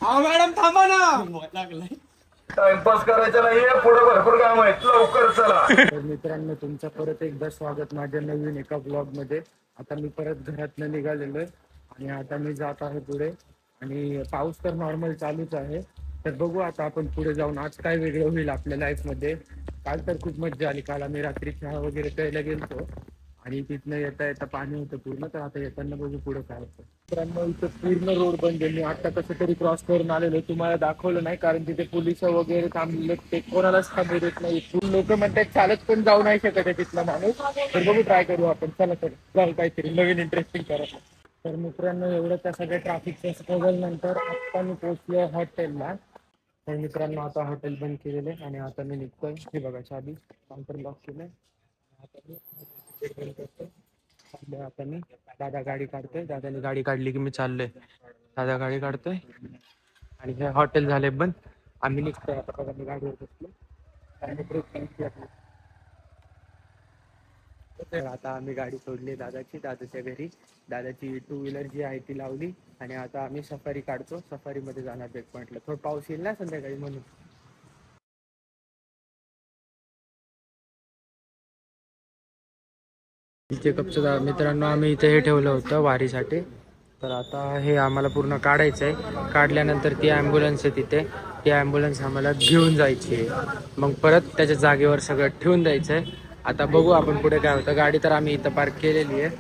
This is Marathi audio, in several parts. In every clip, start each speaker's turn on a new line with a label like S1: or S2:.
S1: अहो मॅडम थांबा ना. लागलाय टाइमपास करायचा नाहीये, पुढे भरपूर काम आहेत, लवकर चला. तर मित्रांनो, तुमचं परत एकदा स्वागत माझ्या नवीन एका ब्लॉग मध्ये. आता मी परत घरातनं निघालेलो आहे आणि आता मी जात आहे पुढे. आणि पाऊस तर नॉर्मल चालूच आहे. तर बघू आता आपण पुढे जाऊन आज काय वेगळं होईल आपल्या लाईफ मध्ये. काल तर खूप मज्जा आली. काल आम्ही रात्री चहा वगैरे प्यायला गेलतो आणि तिथनं येता येता पाणी होतं पूर्ण. तर आता येताना बघू पुढे काय होतं. मित्रांनो, इथं पूर्ण रोड बंद आहे. मी आता कसं तरी क्रॉस करून आलेलो, तुम्हाला दाखवलं नाही कारण तिथे पोलिस वगैरे थांबले, ते कोणालाच थांबू देत नाही. लोक म्हणतात चालत पण जाऊ नाही शकत आहे तिथला माणूस. तर बघू ट्राय करू आपण. चला तर जाऊ काहीतरी नवीन इंटरेस्टिंग करा. तर मित्रांनो, एवढं त्या सगळ्या ट्रॅफिकच्या स्ट्रगल नंतर आता मी पोहोचलो हॉटेलला. तर मित्रांनो, आता हॉटेल बंद केलेले आणि आता मी निघतोय. हे बघा चाबी काउंटर लॉक केलंय. आता मी बंद करतोय. आता मी दादा गाडी काढतोय. दादाने गाडी काढली की मी चाललोय. दादा गाडी काढतोय आणि हे हॉटेल झाले बंद. आम्ही निघतोय आता. बघा मी गाडीवर बसलो आणि ब्रेक केली आपली. तर आता आम्ही गाडी सोडली दादाची, दादाच्या घरी. दादाची टू व्हीलर जी आहे ती लावली आणि आता आम्ही सफारी काढतो. सफारी मध्ये जाणार ब्रेक पॉइंटला. थोडं पाऊस येईल ना संध्याकाळी म्हणून. चेकअपचं मित्रांनो, आम्ही इथे हे ठेवलं होतं वारीसाठी. तर आता हे आम्हाला पूर्ण काढायचं आहे. काढल्यानंतर ती ॲम्ब्युलन्स आहे तिथे, ती ॲम्ब्युलन्स आम्हाला घेऊन जायची आहे. मग परत त्याच्या जागेवर सगळं ठेवून द्यायचं आहे. आता बघू आपण पुढे काय होतं. गाडी तर आम्ही इथं पार्क केलेली आहे.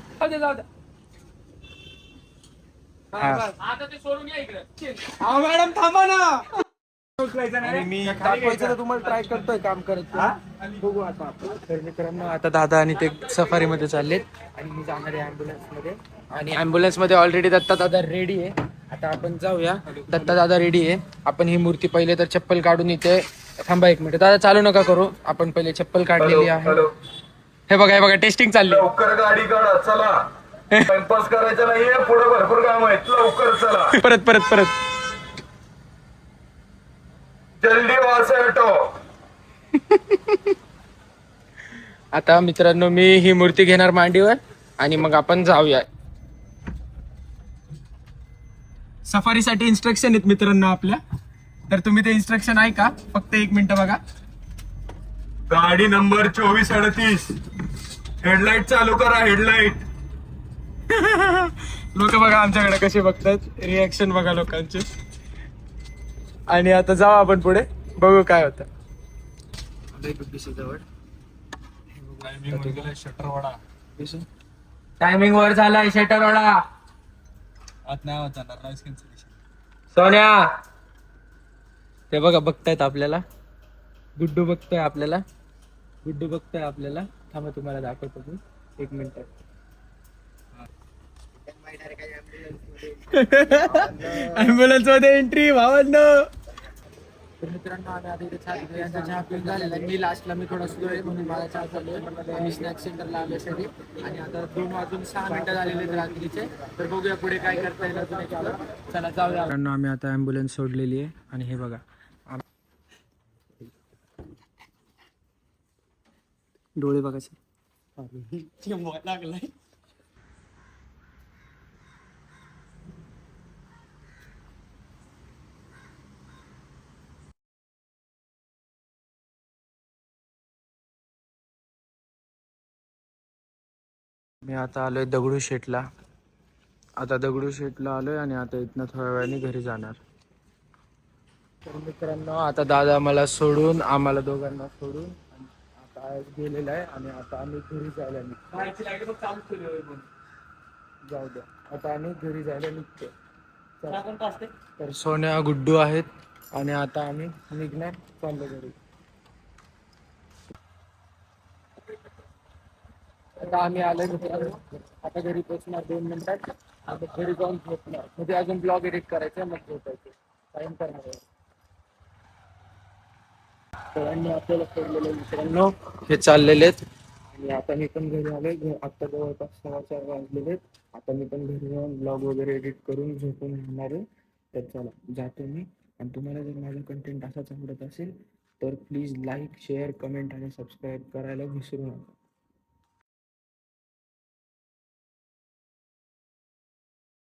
S1: मॅडम थांबा ना. मी दाखवायचं तर तुम्हाला ट्राय करतोय काम करत. बघू आता. तर मित्रांनो, आता दादा आणि ते सफारी मध्ये चाललेत आणि मी जाणार आहे ॲम्ब्युलन्स मध्ये. आणि ॲम्ब्युलन्स मध्ये ऑलरेडी दत्ता दादा रेडी आहे. आता आपण जाऊया. दत्ता दादा रेडी आहे. आपण ही मूर्ती पहिले तर चप्पल काढून इथे थांबा एक मिनिट. दादा चालू नका करू. आपण पहिले चप्पल काढलेली आहे. हे बघा, हे बघा, टेस्टिंग चालली. लवकर गाडी काढा, चला. टाइमपास करायचा नाहीये, पुढे भरपूर काम आहेत, लवकर चला. परत परत परत. जल्दी वहां से हटो. आता मित्रांनो, मी ही मूर्ती घेणार मांडीवर आणि मग आपण जाऊया. सफारीसाठी इन्स्ट्रक्शन आहेत मित्रांनो आपल्या. तर तुम्ही ते इन्स्ट्रक्शन ऐका. फक्त एक मिनिट बघा. गाडी नंबर 2438. हेडलाईट चालू करा, हेडलाईट. लोक बघा आमच्याकडे कसे बघतात. रिॲक्शन बघा लोकांचे. आणि आता जाऊ आपण पुढे, बघू काय होतं. टायमिंग वर झालाय. शटर वडा. सोन्या ते बघा बघतायत आपल्याला. गुड्डू बघतोय आपल्याला. गुड्डू बघतोय आपल्याला. थांबा तुम्हाला दाखवतो मी एक मिनिट. ॲम्ब्युलन्स मध्ये एंट्री भावांनो. तर मित्रांनो, आम्ही आता इथे चहा पिऊन झालेला आहे. मी लास्टला मी थोडा स्लो आहे म्हणून मला चहा चालू आहे. आम्ही स्नॅक्स सेंटरला आल्यासाठी. आणि आता 2:06 झालेले आहेत रात्रीचे. तर बघूया पुढे काय करता येईल अजून याच्यावर. चला जाऊया. मित्रांनो, आम्ही आता ॲम्ब्युलन्स सोडलेली आहे आणि हे बघा डोळे बघायचे. लागलाय. मी आता आलोय दगडूशेठला. आता दगडूशेठला आलोय आणि आता इथनं थोड्या वेळाने घरी जाणार. तर मित्रांनो, आता दादा मला सोडून, आम्हाला दोघांना सोडून आता गेलेला आहे आणि आता आम्ही घरी जायला निघतो. जाऊ द्या. आता आम्ही घरी जायला निघतो. तर सोन्या गुड्डू आहेत आणि आता आम्ही निघणार, चाललो घरी. आता आम्ही आलोय मित्रांनो. आता घरी पोहोचणार 2 मिनिटात. आता घरी जाऊन झोपणार. म्हणजे अजून ब्लॉग एडिट करायचं मग झोपायचं. टाइम करणार आहे. सगळ्यांनी आपल्याला सोडलेले मित्रांनो हे चाललेले आहेत आणि आता मी पण घरी आलोय. आता जवळपास 4:15 वाजलेले आहेत. आता मी पण घरी जाऊन ब्लॉग वगैरे एडिट करून झोपून राहणार आहे. तर चला जातो मी. आणि तुम्हाला जर माझा कंटेंट असाच आवडत असेल तर प्लीज लाईक, शेअर, कमेंट आणि सबस्क्राईब करायला विसरू नका.